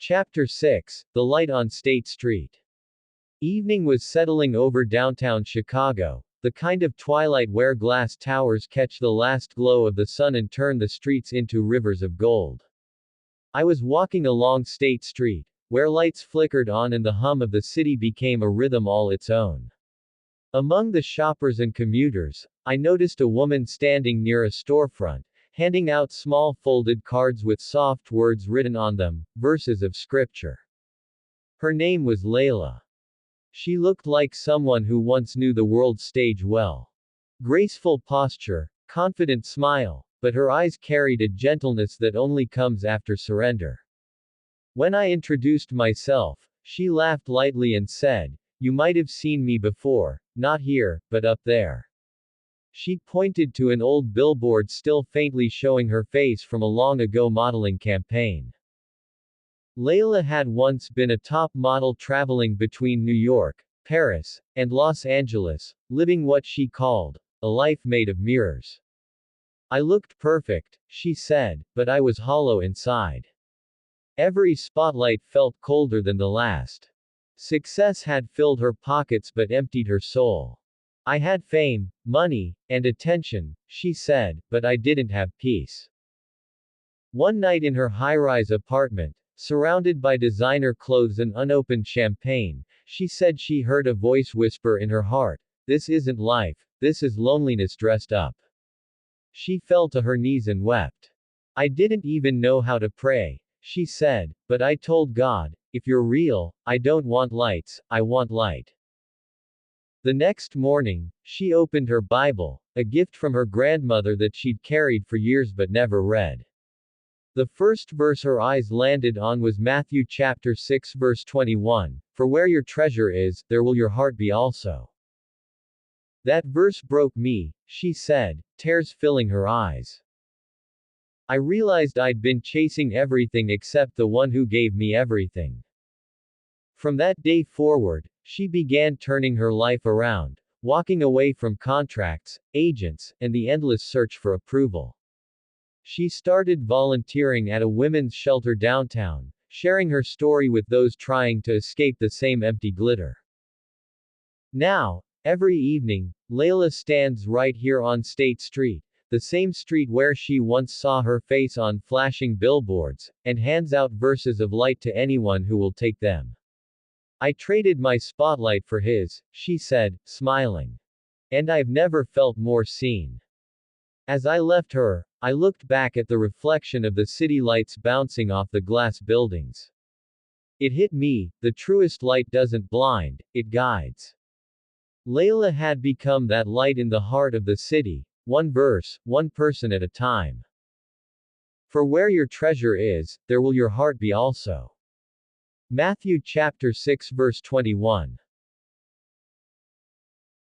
Chapter 6 The Light on State Street. Evening was settling over downtown Chicago, the kind of twilight where glass towers catch the last glow of the sun and turn the streets into rivers of gold. I was walking along State Street, where lights flickered on and the hum of the city became a rhythm all its own. Among the shoppers and commuters, I noticed a woman standing near a storefront, handing out small folded cards with soft words written on them, verses of scripture. Her name was Layla. She looked like someone who once knew the world stage well. Graceful posture, confident smile, but her eyes carried a gentleness that only comes after surrender. When I introduced myself, she laughed lightly and said, "You might have seen me before, not here, but up there." She pointed to an old billboard still faintly showing her face from a long ago modeling campaign. Layla had once been a top model traveling between New York, Paris, and Los Angeles, living what she called a life made of mirrors. "I looked perfect," she said, "but I was hollow inside. Every spotlight felt colder than the last. Success had filled her pockets but emptied her soul. I had fame, money, and attention," she said, "but I didn't have peace." One night in her high-rise apartment, surrounded by designer clothes and unopened champagne, she said she heard a voice whisper in her heart, "This isn't life, this is loneliness dressed up." She fell to her knees and wept. "I didn't even know how to pray," she said, "but I told God, if you're real, I don't want lights, I want light." The next morning, she opened her Bible, a gift from her grandmother that she'd carried for years but never read. The first verse her eyes landed on was Matthew chapter 6 verse 21, "For where your treasure is, there will your heart be also." "That verse broke me," she said, tears filling her eyes. "I realized I'd been chasing everything except the one who gave me everything." From that day forward, she began turning her life around, walking away from contracts, agents, and the endless search for approval. She started volunteering at a women's shelter downtown, sharing her story with those trying to escape the same empty glitter. Now, every evening, Layla stands right here on State Street, the same street where she once saw her face on flashing billboards, and hands out verses of light to anyone who will take them. "I traded my spotlight for his," she said, smiling. "And I've never felt more seen." As I left her, I looked back at the reflection of the city lights bouncing off the glass buildings. It hit me, the truest light doesn't blind, it guides. Layla had become that light in the heart of the city, one verse, one person at a time. "For where your treasure is, there will your heart be also." Matthew chapter 6 verse 21.